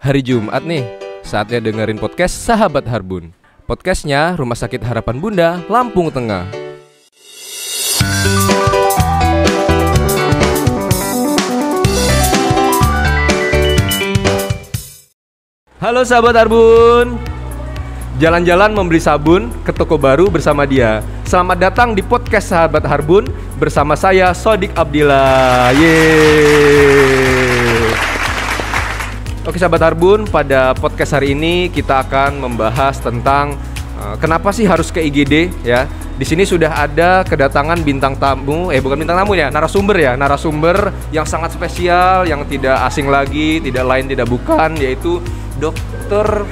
Hari Jumat nih, saatnya dengerin podcast Sahabat Harbun. Podcastnya Rumah Sakit Harapan Bunda, Lampung Tengah. Halo Sahabat Harbun. Jalan-jalan membeli sabun ke toko baru bersama dia. Selamat datang di podcast Sahabat Harbun bersama saya Sodik Abdillah. Yeay. Oke Sahabat Harbun, pada podcast hari ini kita akan membahas tentang kenapa sih harus ke IGD ya. Di sini sudah ada kedatangan bintang tamu, bukan bintang tamu ya, narasumber yang sangat spesial, yang tidak asing lagi, tidak lain tidak bukan, yaitu Dr.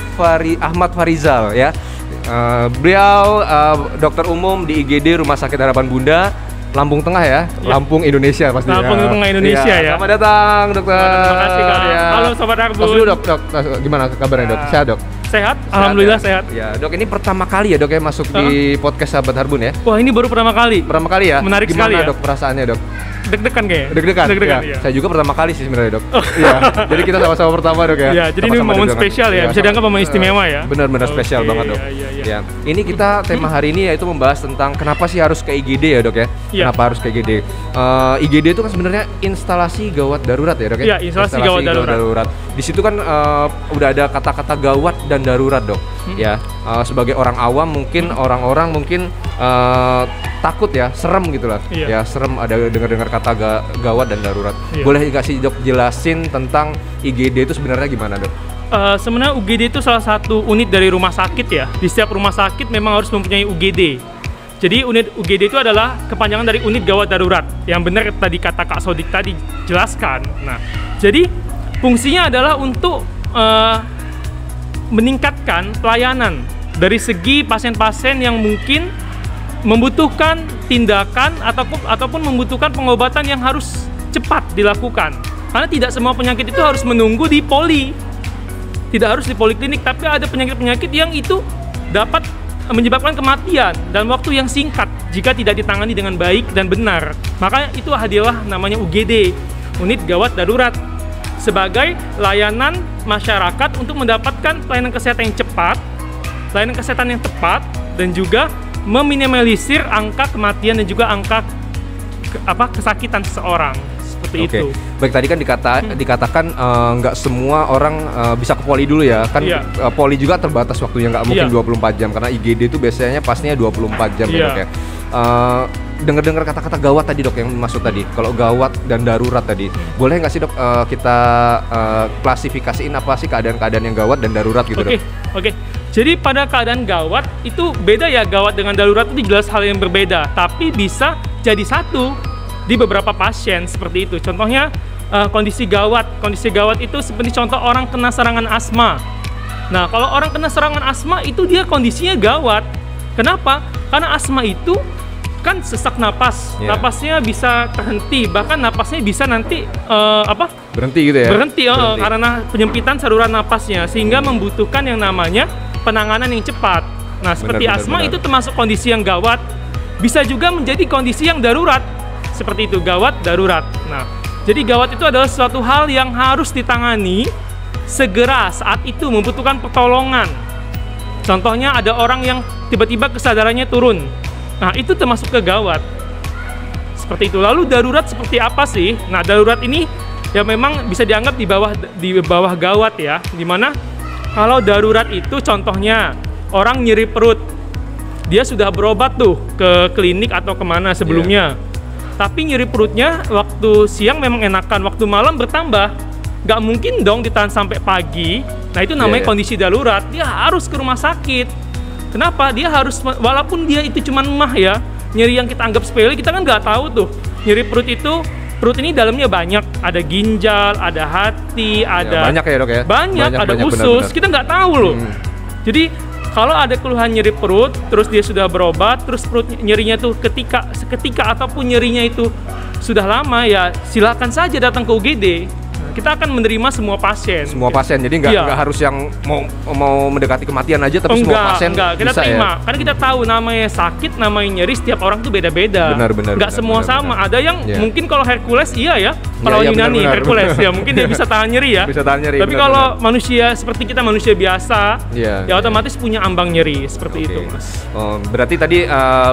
Ahmad Farizal ya. Beliau dokter umum di IGD Rumah Sakit Harapan Bunda, Lampung Tengah ya, Lampung Indonesia pasti. Lampung Tengah Indonesia ya. Selamat datang dokter. Terima kasih Kak. Ya. Halo Sobat Harbun. Dok, gimana kabarnya dok? Sehat dok? Sehat, alhamdulillah sehat. Ya dok, ini pertama kali ya dok ya masuk di podcast Sahabat Harbun ya? Wah ini baru pertama kali. Pertama kali ya? Menarik gimana sekali ya. Dok perasaannya dok? Deg-degan kayaknya. Deg-degan ya. Saya juga pertama kali sih sebenarnya dok. Iya. Jadi kita sama-sama pertama dok ya. Iya. Jadi ini momen spesial ya. Bisa dianggap momen istimewa ya. Benar-benar spesial banget dok. Ya. Ini kita tema hari ini yaitu membahas tentang kenapa sih harus ke IGD ya dok ya? Kenapa harus ke IGD? IGD itu kan sebenarnya instalasi gawat darurat ya dok ya? Iya, instalasi gawat darurat. Di situ kan udah ada kata-kata gawat dan darurat dok. Ya. Sebagai orang awam mungkin orang-orang mungkin takut ya, serem gitu lah. Ya, serem ada dengar-dengar kata gawat dan darurat. Boleh nggak sih dok jelasin tentang IGD itu sebenarnya gimana dok? Sebenarnya UGD itu salah satu unit dari rumah sakit ya. Di setiap rumah sakit memang harus mempunyai UGD. Jadi unit UGD itu adalah kepanjangan dari unit gawat darurat. Yang benar tadi kata Kak Sodik tadi jelaskan. Nah, jadi fungsinya adalah untuk meningkatkan pelayanan dari segi pasien-pasien yang mungkin membutuhkan tindakan ataupun membutuhkan pengobatan yang harus cepat dilakukan. Karena tidak semua penyakit itu harus menunggu di poli. Tidak harus di poliklinik, tapi ada penyakit-penyakit yang itu dapat menyebabkan kematian dalam waktu yang singkat jika tidak ditangani dengan baik dan benar. Maka itu hadirlah namanya UGD, unit gawat darurat, sebagai layanan masyarakat untuk mendapatkan pelayanan kesehatan yang cepat, pelayanan kesehatan yang tepat, dan juga meminimalisir angka kematian dan juga angka kesakitan seseorang. Seperti itu. Baik, tadi kan dikatakan nggak semua orang bisa ke poli dulu ya. Kan poli juga terbatas waktunya, nggak mungkin 24 jam karena IGD itu biasanya pastinya 24 jam ya dok ya. Dengar-dengar kata-kata gawat tadi dok yang masuk tadi. Kalau gawat dan darurat tadi, boleh nggak sih dok kita klasifikasiin apa sih keadaan-keadaan yang gawat dan darurat gitu dok? Oke. Jadi pada keadaan gawat itu beda ya, gawat dengan darurat itu jelas hal yang berbeda. Tapi bisa jadi satu di beberapa pasien seperti itu. Contohnya kondisi gawat. Kondisi gawat itu seperti contoh orang kena serangan asma. Nah kalau orang kena serangan asma itu dia kondisinya gawat. Kenapa? Karena asma itu kan sesak napas, napasnya bisa terhenti, bahkan napasnya bisa nanti berhenti gitu ya? Berhenti. Karena penyempitan saluran napasnya, sehingga membutuhkan yang namanya penanganan yang cepat. Nah seperti asma itu termasuk kondisi yang gawat, bisa juga menjadi kondisi yang darurat, seperti itu, gawat darurat. Nah jadi gawat itu adalah suatu hal yang harus ditangani segera saat itu, membutuhkan pertolongan. Contohnya ada orang yang tiba-tiba kesadarannya turun. Nah, itu termasuk ke gawat. Seperti itu. Lalu darurat seperti apa sih? Nah, darurat ini ya memang bisa dianggap di bawah gawat ya. Dimana kalau darurat itu contohnya orang nyeri perut. Dia sudah berobat tuh ke klinik atau kemana sebelumnya. Tapi nyeri perutnya waktu siang memang enakan, waktu malam bertambah. Gak mungkin dong ditahan sampai pagi. Nah, itu namanya kondisi darurat. Dia harus ke rumah sakit. Kenapa? Dia harus, walaupun dia itu cuma mah ya, nyeri yang kita anggap sepele, kita kan nggak tahu tuh. Nyeri perut itu, perut ini dalamnya banyak. Ada ginjal, ada hati, ada... banyak ya dok ya? Banyak, ada usus, benar. Kita nggak tahu loh. Jadi, kalau ada keluhan nyeri perut, terus dia sudah berobat, terus perut nyerinya tuh seketika ataupun nyerinya itu sudah lama, ya silakan saja datang ke UGD. Kita akan menerima semua pasien. Semua pasien, jadi nggak harus yang mau mendekati kematian aja, tapi semua pasien kita bisa terima. Ya? Karena kita tahu namanya sakit, namanya nyeri, setiap orang tuh beda-beda. Benar. Nggak semua sama. Ada yang mungkin kalau Hercules iya ya, pahlawan Iya, Yunani, benar-benar. Hercules ya, mungkin dia bisa tahan nyeri ya. Bisa tahan nyeri, Tapi kalau manusia seperti kita, manusia biasa, Iya, ya otomatis punya ambang nyeri seperti itu, Oke. Mas. Oh, berarti tadi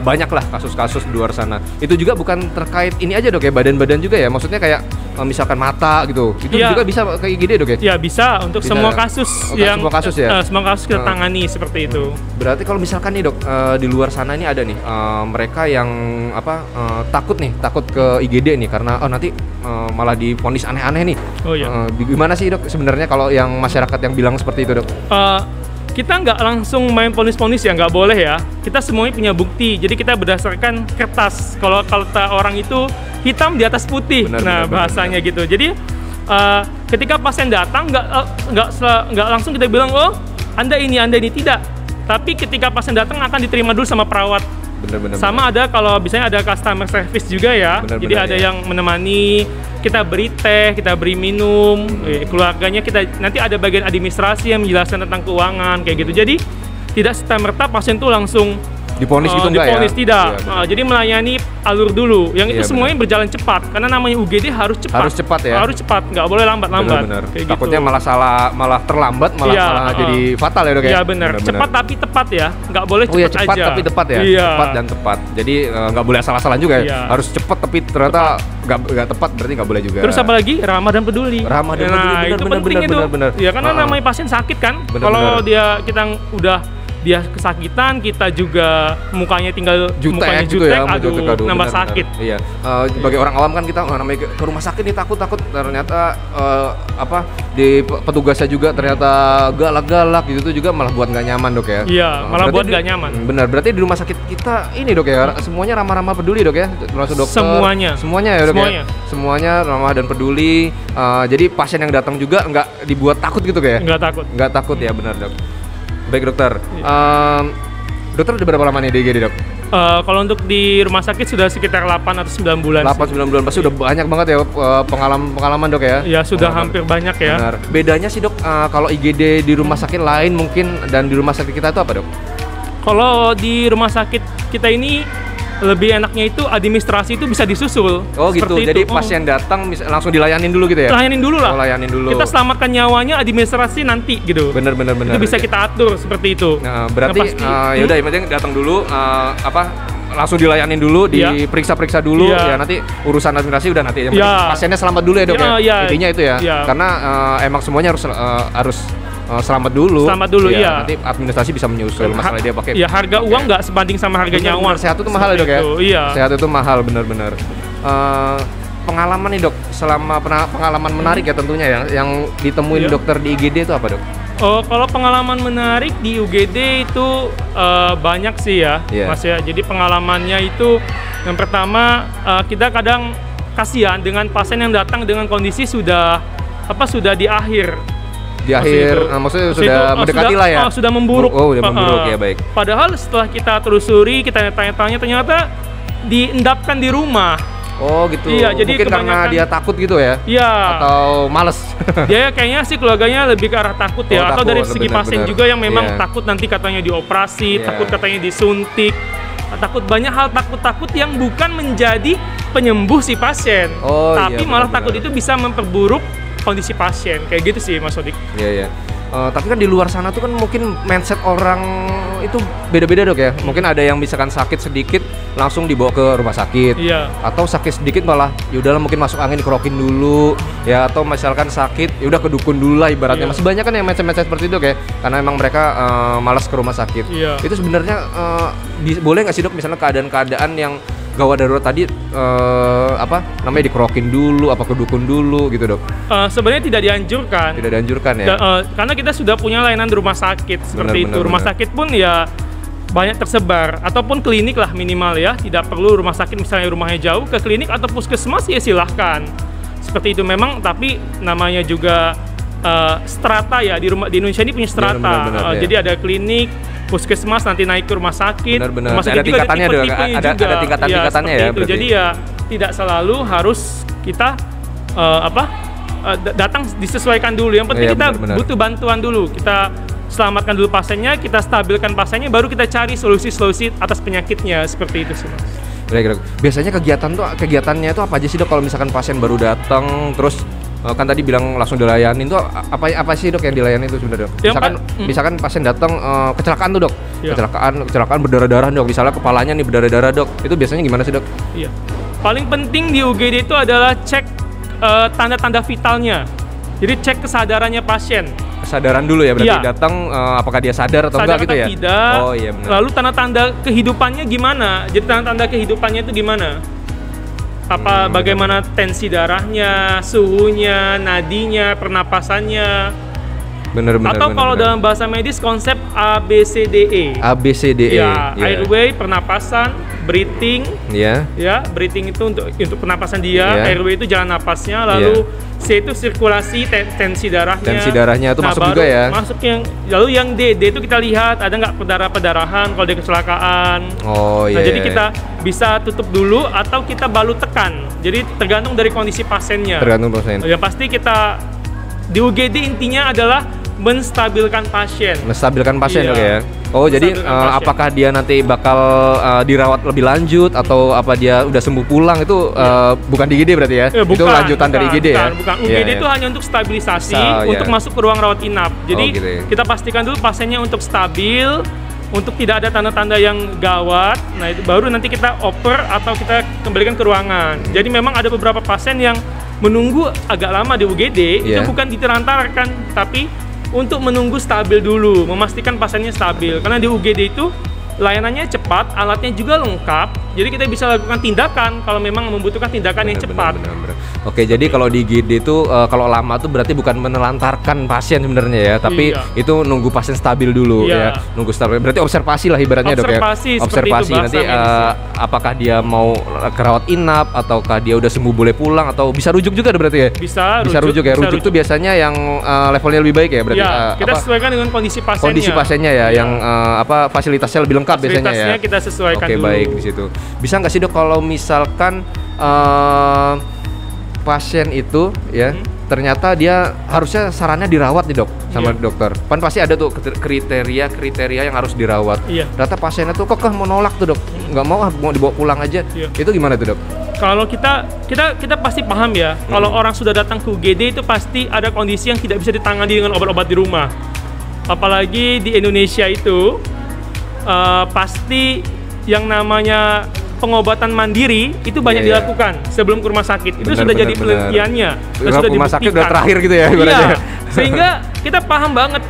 banyak lah kasus-kasus di luar sana. Itu juga bukan terkait ini aja dok ya, badan-badan juga ya. Maksudnya kayak misalkan mata gitu. Itu Iya. juga bisa ke IGD dok ya? Ya bisa untuk Bisa. semua kasus Oh, yang semua kasus ya? semua kasus kita tangani seperti itu. Berarti kalau misalkan nih dok, di luar sana ini ada nih mereka yang takut ke IGD nih karena nanti malah divonis aneh-aneh nih. Oh iya. Gimana sih dok sebenarnya kalau yang masyarakat yang bilang seperti itu dok? Kita nggak langsung main ponis-ponis ya, nggak boleh ya. Kita semuanya punya bukti, jadi kita berdasarkan kertas. Kalau kata orang itu hitam di atas putih, Benar, bahasanya gitu. Jadi ketika pasien datang nggak langsung kita bilang anda ini tidak. Tapi ketika pasien datang akan diterima dulu sama perawat. Benar-benar. Sama ada kalau misalnya ada customer service juga ya. Benar-benar, jadi ada ya. yang menemani, kita beri teh, kita beri minum, keluarganya kita nanti ada bagian administrasi yang menjelaskan tentang keuangan kayak gitu. Jadi tidak serta-merta pasien tuh langsung Diponis gitu enggak ya? diponis tidak. Iya, Jadi melayani alur dulu. Yang itu Iya, semuanya berjalan cepat karena namanya UGD harus cepat. Harus cepat ya? Harus cepat, nggak boleh lambat-lambat. Benar-benar. Kayak Takutnya gitu. malah terlambat, malah Iya, jadi fatal ya dok ya? Iya benar. Cepat tapi tepat ya, nggak boleh cepat, Oh ya cepat aja. tapi tepat ya, Iya. cepat dan tepat. Jadi nggak boleh asal-asalan juga ya. Iya. Harus cepat tapi ternyata nggak tepat berarti nggak boleh juga. Terus apa lagi? Ramah dan peduli. Ramah dan peduli, Nah, itu benar, penting itu. benar. Ya karena namanya pasien sakit kan. Benar, Kalau benar. dia kesakitan, kita juga mukanya tinggal mukanya gitu ya, aduh, aduh, nambah benar, sakit. benar. Iya. Bagi orang awam kan kita namanya ke rumah sakit nih takut ternyata di petugasnya juga ternyata galak-galak gitu tuh juga malah buat nggak nyaman dok ya. Iya, malah Berarti buat nggak nyaman. Benar, berarti di rumah sakit kita ini dok ya semuanya ramah-ramah peduli dok ya, termasuk dokter. Semuanya ya dok Semuanya. ya. Semuanya ramah dan peduli. Jadi pasien yang datang juga nggak dibuat takut gitu kayak. Nggak takut. Nggak takut ya, benar dok. Baik dokter. Dokter udah berapa lama nih di IGD dok? Kalau untuk di rumah sakit sudah sekitar 8 atau 9 bulan. 8-9 bulan pasti udah banyak banget ya pengalaman dok ya? Ya sudah Pengalaman. hampir banyak ya. Benar. Bedanya sih dok, kalau IGD di rumah sakit lain mungkin dan di rumah sakit kita itu apa dok? Kalau di rumah sakit kita ini lebih enaknya itu administrasi itu bisa disusul. Oh gitu, Seperti jadi itu. pasien datang langsung dilayanin dulu gitu ya? Layanin dulu lah. Oh, layanin dulu. Kita selamatkan nyawanya, administrasi nanti gitu. Bener. Itu bisa kita atur seperti itu. Nah, berarti pasti, yaudah yang penting datang dulu, langsung dilayanin dulu, Iya. diperiksa dulu, Iya. ya nanti urusan administrasi udah nanti. Yang penting Iya. pasiennya selamat dulu ya dok ya? Iya. Intinya itu ya? Iya. Karena emang semuanya harus selamat dulu. Selamat dulu, iya. Nanti administrasi bisa menyusul masalah dia pakai. Ya harga uang nggak sebanding sama harga Bener, nyawa. Sehat itu mahal ya dok ya? Seperti itu, iya. Sehat itu mahal benar-benar. Pengalaman nih dok, selama pengalaman menarik ya tentunya ya, yang ditemuin Iya. dokter di IGD itu apa dok? Kalau pengalaman menarik di UGD itu banyak sih ya, Iya. Mas ya. Jadi pengalamannya itu yang pertama kita kadang kasihan dengan pasien yang datang dengan kondisi sudah di akhir. Di akhir, maksudnya sudah mendekati lah ya? Sudah memburuk. Oh, udah memburuk ya, baik. Padahal setelah kita telusuri, kita tanya-tanya, ternyata diendapkan di rumah. Oh gitu. Iya, jadi mungkin karena kebanyakan- dia takut gitu ya? Iya. Atau males? Dia kayaknya sih keluarganya lebih ke arah takut ya, Oh, atau takut, dari segi pasien benar-benar. juga yang memang Iya. takut nanti katanya dioperasi, Iya. takut katanya disuntik, takut banyak hal takut-takut yang bukan menjadi penyembuh si pasien, Oh, tapi iya, malah benar-benar. takut itu bisa memperburuk kondisi pasien, kayak gitu sih Mas Sodik. Iya. Tapi kan di luar sana tuh kan mungkin mindset orang itu beda-beda dok ya. Mungkin ada yang misalkan sakit sedikit langsung dibawa ke rumah sakit. Iya. Atau sakit sedikit malah yaudahlah mungkin masuk angin dikerokin dulu ya, atau misalkan sakit ya udah ke dukun dulu lah ibaratnya. Iya. Masih banyak kan yang mindset seperti itu kayak karena emang mereka malas ke rumah sakit. Iya. Itu sebenarnya boleh nggak sih dok misalnya keadaan-keadaan yang gawat darurat tadi namanya dikerokin dulu apa ke dukun dulu gitu dok? Sebenarnya tidak dianjurkan. Tidak dianjurkan ya? Karena kita sudah punya layanan di rumah sakit seperti Benar, itu. benar, Rumah benar. sakit pun ya banyak tersebar, ataupun klinik lah minimal ya. Tidak perlu rumah sakit misalnya rumahnya jauh, ke klinik atau puskesmas ya silahkan. Seperti itu memang, tapi namanya juga strata ya, di Indonesia ini punya strata. Benar, ya. Jadi ada klinik, puskesmas, nanti naik ke rumah sakit. Benar-benar. Rumah sakit Ada juga tingkatannya dong, tipe-tipenya ada juga. tingkatan-tingkatannya ya, seperti itu. berarti. Jadi ya tidak selalu harus kita datang disesuaikan dulu. Yang penting Iya, kita benar-benar. butuh bantuan dulu. Kita selamatkan dulu pasiennya, kita stabilkan pasiennya, baru kita cari solusi-solusi atas penyakitnya, seperti itu sih Mas. Baik, dok. Biasanya kegiatannya itu apa aja sih, dok, kalau misalkan pasien baru datang terus kan tadi bilang langsung dilayanin tuh apa sih, dok, yang dilayani itu sebenarnya, dok? Misalkan pasien datang kecelakaan tuh, dok. Iya. Kecelakaan berdarah-darah, dok. Misalnya kepalanya nih berdarah-darah, dok. Itu biasanya gimana sih, dok? Iya. Paling penting di UGD itu adalah cek tanda-tanda vitalnya. Jadi cek kesadarannya pasien. Kesadaran dulu ya, berarti datang apakah dia sadar atau enggak gitu ya? Tidak. Oh iya benar. Lalu tanda-tanda kehidupannya gimana? Jadi tanda-tanda kehidupannya itu gimana? Bagaimana tensi darahnya, suhunya, nadinya, pernapasannya. Atau kalau dalam bahasa medis konsep ABCDE. ABCDE. Ya, airway, pernapasan, breathing. Ya, breathing itu untuk pernapasan dia, airway itu jalan napasnya, lalu C itu sirkulasi, tensi darahnya. Tensi darahnya itu masuk juga ya. Masuk lalu yang D itu kita lihat ada nggak pendarahan kalau dia kecelakaan. Oh iya. Nah, jadi kita bisa tutup dulu atau kita balut tekan. Jadi tergantung dari kondisi pasiennya. Tergantung pasien. Yang pasti kita di UGD intinya adalah menstabilkan pasien. Menstabilkan pasien, dok, ya. Oh, jadi apakah dia nanti bakal dirawat lebih lanjut atau apa dia udah sembuh pulang itu bukan di IGD berarti ya? Itu lanjutan dari IGD ya? Bukan. UGD itu hanya untuk stabilisasi, untuk masuk ke ruang rawat inap. Jadi kita pastikan dulu pasiennya untuk stabil, untuk tidak ada tanda-tanda yang gawat. Nah, itu baru nanti kita oper atau kita kembalikan ke ruangan. Jadi memang ada beberapa pasien yang menunggu agak lama di UGD, itu bukan ditelantarkan, tapi untuk menunggu stabil dulu, memastikan pasiennya stabil. Karena di UGD itu layanannya cepat, alatnya juga lengkap, jadi kita bisa lakukan tindakan kalau memang membutuhkan tindakan yang cepat. Benar. Oke, jadi kalau di IGD itu kalau lama tuh berarti bukan menelantarkan pasien sebenarnya ya, tapi itu nunggu pasien stabil dulu ya, nunggu stabil. Berarti observasi lah ibaratnya, dok ya. Observasi nanti apakah dia mau kerawat inap ataukah dia udah sembuh boleh pulang atau bisa rujuk juga berarti ya? Bisa rujuk ya. Rujuk tuh biasanya yang levelnya lebih baik ya berarti. Kita sesuaikan dengan kondisi pasiennya. Kondisi pasiennya ya, yang fasilitasnya lebih lengkap biasanya ya. Fasilitasnya kita sesuaikan dulu. Oke, baik di situ. Bisa nggak sih, dok, kalau misalkan pasien itu ya ternyata dia harusnya sarannya dirawat nih, dok, sama dokter. Kan pasti ada tuh kriteria yang harus dirawat. Ternyata pasiennya tuh kekeh mau nolak tuh, dok. Nggak mau dibawa pulang aja. Itu gimana tuh, dok? Kalau kita pasti paham ya, kalau orang sudah datang ke UGD itu pasti ada kondisi yang tidak bisa ditangani dengan obat-obat di rumah. Apalagi di Indonesia itu pasti yang namanya pengobatan mandiri itu banyak dilakukan sebelum ke rumah sakit. Itu sudah jadi penelitiannya, sudah rumah sakit udah terakhir gitu ya. Sehingga kita paham banget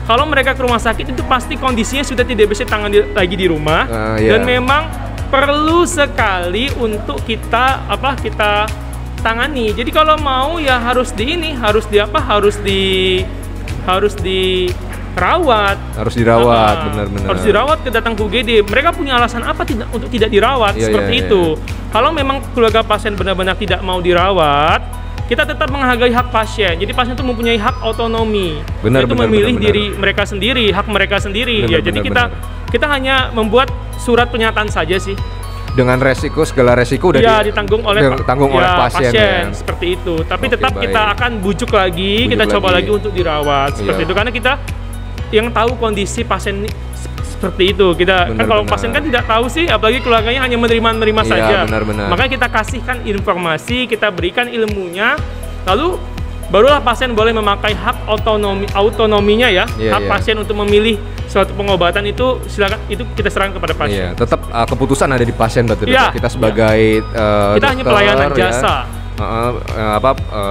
kalau mereka ke rumah sakit itu pasti kondisinya sudah tidak bisa ditangani lagi di rumah, dan memang perlu sekali untuk kita tangani. Jadi kalau mau ya harus dirawat, benar-benar harus dirawat ke datang ke UGD. Mereka punya alasan apa untuk tidak dirawat seperti itu. Kalau memang keluarga pasien benar-benar tidak mau dirawat, kita tetap menghargai hak pasien. Jadi pasien itu mempunyai hak otonomi, yaitu memilih diri mereka sendiri, hak mereka sendiri. Jadi kita hanya membuat surat pernyataan saja sih. Dengan segala resiko udah ditanggung oleh pasien seperti itu. Tapi tetap kita akan bujuk lagi, kita coba lagi untuk dirawat seperti itu, karena kita yang tahu kondisi pasien seperti itu. Kalau pasien kan tidak tahu sih, apalagi keluarganya hanya menerima saja. Makanya kita kasihkan informasi, kita berikan ilmunya, lalu barulah pasien boleh memakai hak autonominya ya. Hak pasien untuk memilih suatu pengobatan itu silakan, itu kita serahkan kepada pasien. Tetap keputusan ada di pasien berarti. Kita sebagai kita hanya pelayanan jasa.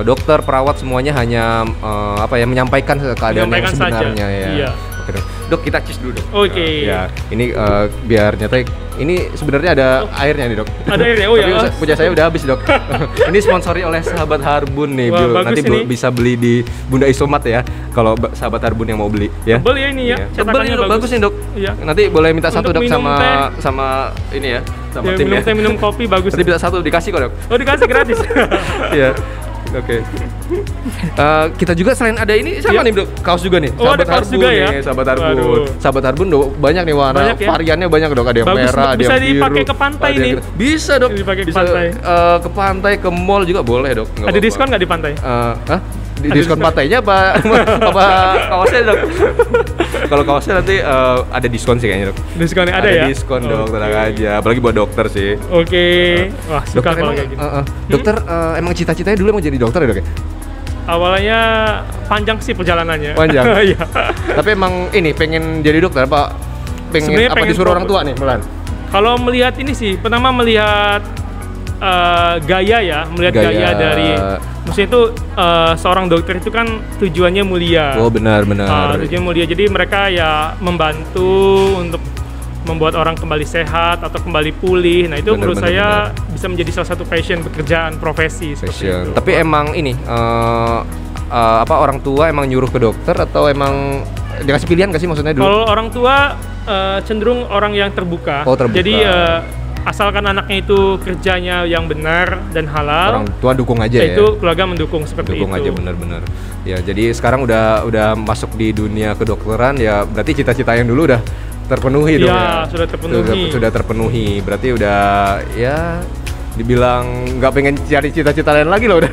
Dokter, perawat semuanya hanya menyampaikan keadaan yang sebenarnya ya. Oke, dok, kita cheers dulu, dok. Oke. Ini biar nyata ini sebenarnya ada airnya nih, dok. Ada airnya. Oh ya. Punya saya udah habis, dok. Ini sponsori oleh Sahabat Harbun nih. Nanti bisa beli di Bunda Isomat ya. Kalau Sahabat Harbun yang mau beli ya. Tebel ya ini ya. Tebel ini, dok. Bagus nih, dok. Nanti boleh minta satu, dok, sama ini ya. Sama tim ya. Minum kopi bagus. Nanti bisa satu dikasih kok, dok. Oh, dikasih gratis. Iya. Oke. Kita juga selain ada ini sama nih, dok, kaos juga nih. Sahabat Harbun juga ya. Sahabat Harbun. Sahabat Harbun banyak nih warna, variannya banyak, dok. Ada yang merah, ada yang biru. Bisa dipakai ke pantai nih. Bisa, dok. Dipakai ke pantai. Ke pantai, ke mall juga boleh, dok. Ada diskon nggak di pantai? diskon patainya apa apa kaosnya dok? Kalau kaosnya nanti ada diskon sih kayaknya dok. Diskonnya ada ya? Diskon dok, tenang aja. Apalagi buat dokter sih. Oke. Wah, suka Dokter kalau emang, kayak gitu. dokter emang cita-citanya dulu mau jadi dokter ya dok ya? Awalnya panjang sih perjalanannya. Panjang? Iya. Tapi emang ini pengen jadi dokter apa? Sebenarnya Apa pengen disuruh orang tua nih Melan? Kalau melihat ini sih, pertama melihat gaya ya, melihat gaya dari, maksudnya itu seorang dokter itu kan tujuannya mulia. Oh benar-benar. Tujuannya mulia, jadi mereka ya membantu untuk membuat orang kembali sehat atau kembali pulih. Nah itu menurut saya bisa menjadi salah satu passion pekerjaan profesi seperti itu. Tapi emang ini apa orang tua emang nyuruh ke dokter atau emang dikasih pilihan gak sih maksudnya dulu? Kalau orang tua cenderung orang yang terbuka. Oh, terbuka. Jadi asalkan anaknya itu kerjanya yang benar dan halal, orang tua dukung aja ya. Itu keluarga mendukung seperti dukung itu. Aja benar-benar. Ya jadi sekarang udah masuk di dunia kedokteran ya, berarti cita-cita yang dulu udah terpenuhi dong ya. Sudah terpenuhi. Sudah terpenuhi. Berarti udah ya dibilang nggak pengen cari cita-cita lain lagi loh udah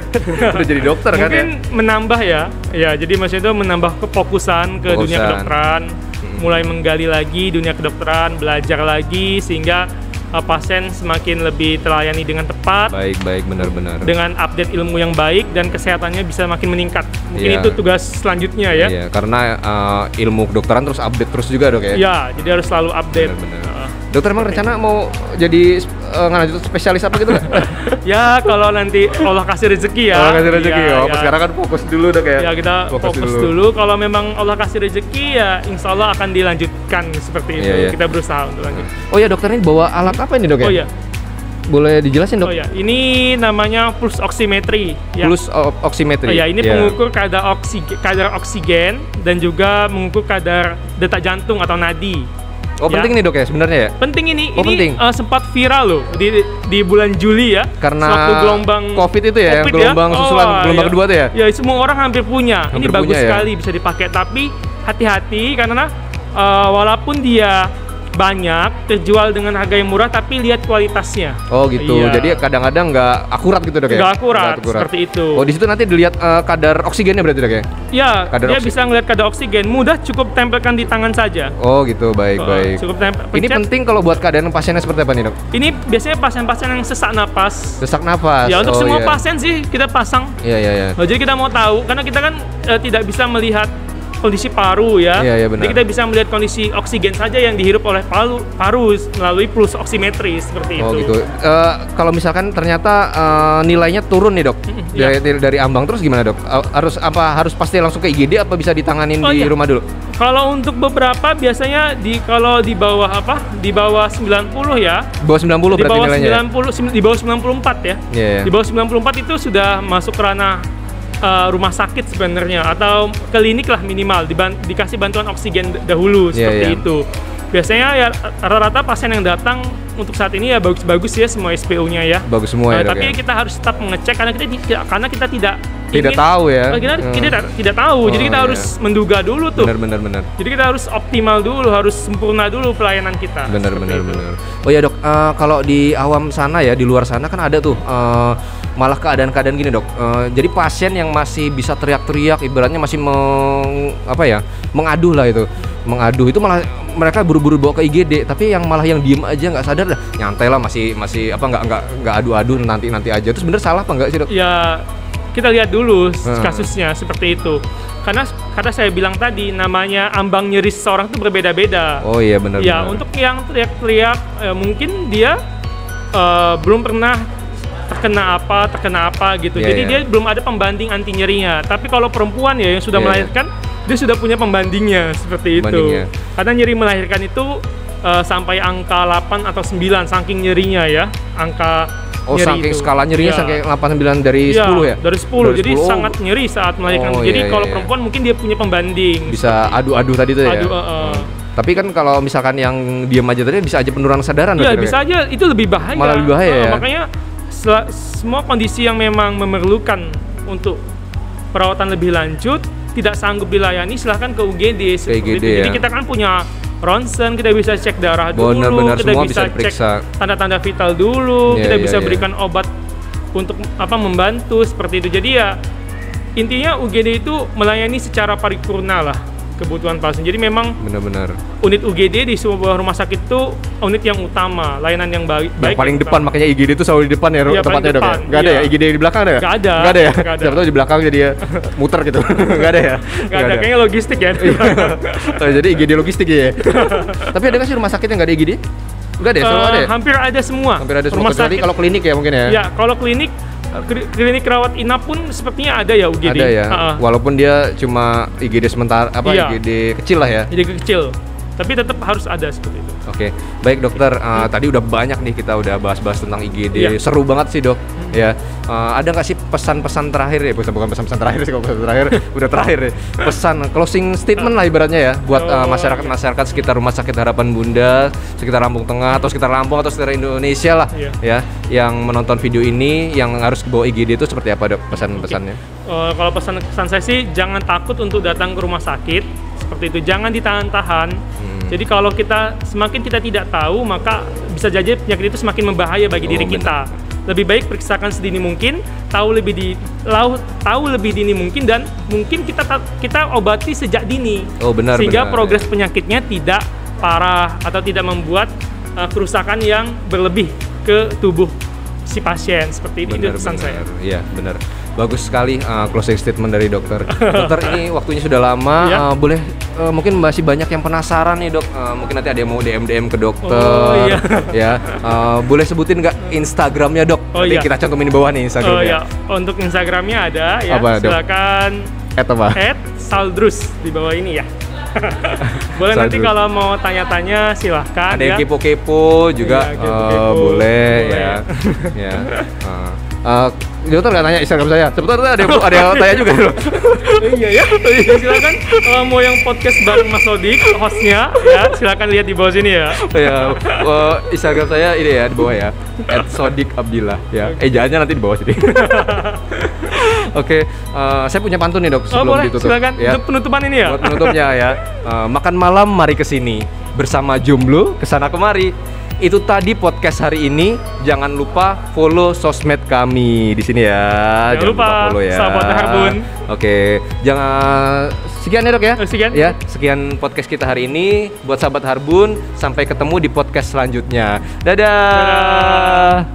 udah jadi dokter kan ya. Mungkin menambah ya. Ya, jadi maksudnya itu menambah kefokusan ke dunia kedokteran, mulai menggali lagi dunia kedokteran, belajar lagi sehingga pasien semakin lebih terlayani dengan tepat. Baik, benar-benar. Dengan update ilmu yang baik dan kesehatannya bisa makin meningkat. Mungkin itu tugas selanjutnya ya. Iya, karena ilmu kedokteran terus update terus juga dok ya. Iya, jadi harus selalu update. Benar. Dokter emang rencana mau jadi ngelanjut spesialis apa gitu nggak? Ya kalau nanti Allah kasih rezeki ya. Allah kasih rezeki ya. Sekarang kan fokus dulu dok ya. Ya kita fokus dulu. Kalau memang Allah kasih rezeki ya Insya Allah akan dilanjutkan seperti itu. Iya. Kita berusaha untuk lanjut. Oh ya dokter ini bawa alat apa ini dok ya? Oh ya. Boleh dijelasin dok? Oh ya, ini namanya pulse oximetry. Ya. Pulse oximetry. Oh ya, ini pengukur kadar oksigen dan juga mengukur kadar detak jantung atau nadi. Oh ya. Penting nih dok ya sebenarnya ya? Penting ini. Oh, penting. Sempat viral loh di bulan Juli ya. Karena waktu gelombang COVID itu ya, COVID gelombang susulan gelombang kedua tuh ya? Ya semua orang hampir punya. Ini bagus sekali bisa dipakai. Tapi hati-hati karena walaupun dia banyak terjual dengan harga yang murah tapi lihat kualitasnya. Oh gitu. Iya. Jadi kadang-kadang nggak akurat gitu dok ya? Nggak akurat seperti itu. Oh di situ nanti dilihat kadar oksigennya berarti dok ya? Ya, dia bisa ngelihat kadar oksigen. Mudah, cukup tempelkan di tangan saja. Oh gitu, baik. Cukup tempel. Ini penting kalau buat keadaan pasiennya seperti apa nih dok? Ini biasanya pasien-pasien yang sesak napas. Sesak napas. Ya untuk semua pasien sih kita pasang. Iya. Jadi kita mau tahu karena kita kan tidak bisa melihat kondisi paru ya. Iya, benar. Jadi kita bisa melihat kondisi oksigen saja yang dihirup oleh paru melalui pulse oximetry seperti itu. Oh gitu. Kalau misalkan ternyata nilainya turun nih dok dari ambang, terus gimana dok? Harus pasti langsung ke IGD apa bisa ditanganin di rumah dulu? Kalau untuk beberapa biasanya kalau di bawah Di bawah 90 ya. Di bawah 90 berarti nilainya. Di bawah 94 ya. Yeah. Di bawah 94 itu sudah masuk ke ranah rumah sakit sebenarnya atau klinik lah minimal dikasih bantuan oksigen dahulu seperti itu. Biasanya ya rata-rata pasien yang datang untuk saat ini ya bagus-bagus ya semua SPO-nya ya. Bagus semua ya. Tapi kita harus tetap mengecek karena kita tidak tahu ya. Kita tidak tahu. Jadi kita harus menduga dulu tuh. Benar. Jadi kita harus optimal dulu, harus sempurna dulu pelayanan kita. Benar. Oh ya dok, kalau di awam sana ya, di luar sana kan ada tuh malah keadaan-keadaan gini dok. Jadi pasien yang masih bisa teriak-teriak, ibaratnya masih mengaduh lah itu. Mengaduh itu malah mereka buru-buru bawa ke IGD, tapi yang diem aja nggak sadar dah, nyantai lah masih nggak adu-adu nanti aja. Terus bener salah apa nggak sih dok? Ya kita lihat dulu kasusnya seperti itu. Karena saya bilang tadi namanya ambang nyeri seseorang itu berbeda-beda. Oh iya benar. Ya untuk yang teriak-teriak mungkin dia belum pernah terkena apa gitu. Jadi dia belum ada pembanding anti nyerinya. Tapi kalau perempuan ya yang sudah melahirkan, dia sudah punya pembandingnya seperti itu. Karena nyeri melahirkan itu sampai angka 8 atau 9 saking nyerinya ya. Angka saking skala nyerinya sampai 8-9 dari 10 ya? Dari 10. Jadi sangat nyeri saat melahirkan. Jadi kalau perempuan mungkin dia punya pembanding. Bisa adu-adu tadi tuh ya? Tapi kan kalau misalkan yang diam aja tadi bisa aja penurunan kesadaran. Iya bisa aja, itu lebih bahaya. Malah lebih bahaya ya? Makanya semua kondisi yang memang memerlukan untuk perawatan lebih lanjut tidak sanggup dilayani silahkan ke UGD seperti itu. Jadi kita kan punya ronsen, kita bisa cek darah dulu, kita bisa cek tanda-tanda vital dulu, kita bisa berikan obat untuk membantu seperti itu. Jadi ya intinya UGD itu melayani secara paripurna lah kebutuhan pasien. Jadi memang benar-benar unit UGD di sebuah rumah sakit itu unit yang utama, layanan yang baik. Yang paling depan, makanya IGD itu selalu di depan ya, Iya, tempatnya Dok ya? depan, Nggak ada iya. ya? IGD di belakang ada ya? Nggak ada. Nggak ada ya? Nggak ada. Siapa tahu di belakang jadi ya muter gitu. Nggak ada ya? Nggak ada, kayaknya logistik ya. Oh, jadi IGD logistik ya? Tapi ada nggak sih rumah sakit yang nggak ada IGD? Nggak ada ya? Selalu ada ya? Hampir ada semua. Hampir ada semua, Rumah kecuali sakit. kalau klinik ya mungkin ya? Ya, kalau klinik rawat inap pun sepertinya ada ya UGD. Ada ya, walaupun dia cuma IGD sementara, Iya. IGD kecil lah ya. Jadi kecil, tapi tetap harus ada seperti itu. Oke, baik dokter. Tadi udah banyak nih kita udah bahas-bahas tentang IGD. Iya. Seru banget sih dok. Ya, ada nggak sih pesan-pesan terakhir ya? Bukan pesan-pesan terakhir sih, kalau pesan terakhir udah terakhir ya. Pesan closing statement lah ibaratnya ya, buat masyarakat sekitar Rumah Sakit Harapan Bunda, sekitar Lampung Tengah atau sekitar Lampung atau sekitar Indonesia lah, Iya. ya, yang menonton video ini, yang harus bawa IGD itu seperti apa dok? Pesan-pesannya? Kalau pesan saya sih jangan takut untuk datang ke rumah sakit seperti itu, jangan ditahan-tahan. Jadi kalau semakin kita tidak tahu, maka bisa jadi penyakit itu semakin membahaya bagi diri kita. Lebih baik periksakan sedini mungkin, tahu lebih dini mungkin, dan mungkin kita obati sejak dini. Oh, benar, sehingga benar, progres penyakitnya tidak parah atau tidak membuat kerusakan yang berlebih ke tubuh si pasien. Seperti itu pesan saya. Iya, benar. Bagus sekali closing statement dari dokter. Dokter, ini waktunya sudah lama. Ya. Boleh mungkin masih banyak yang penasaran nih dok. Mungkin nanti ada yang mau DM ke dokter. Oh, iya. Ya, boleh sebutin nggak Instagramnya dok? Oh, nanti iya. kita cantumin di bawah nih Oh Instagramnya. ya, untuk Instagramnya ada ya. Apa, Dok? Silakan Apa? @saldrus di bawah ini ya. Boleh nanti Saldrus. kalau mau tanya-tanya silahkan. Ada yang ya. kepo-kepo juga. Iya, kepo-kepo. Boleh ya. Ya. Dokter nggak nanya Instagram saya. Sebetulnya ada yang tanya juga loh. Iya ya. Silakan kalau mau yang podcast bareng Mas Sodik, hostnya ya, silakan lihat di bawah sini ya. Ya, Instagram saya ini ya di bawah ya, @sodikabdillah ya. Jangan nanti di bawah sini. Oke, saya punya pantun nih dok sebelum boleh, ditutup. silakan. Ya. Untuk penutupan ini ya. Buat penutupnya ya, makan malam mari kesini bersama jomblo kesana kemari. Itu tadi podcast hari ini. Jangan lupa follow sosmed kami di sini ya. Jangan lupa follow ya. Sahabat Harbun. Oke, sekian ya dok ya. Sekian. Ya, sekian podcast kita hari ini buat sahabat Harbun. Sampai ketemu di podcast selanjutnya. Dadah.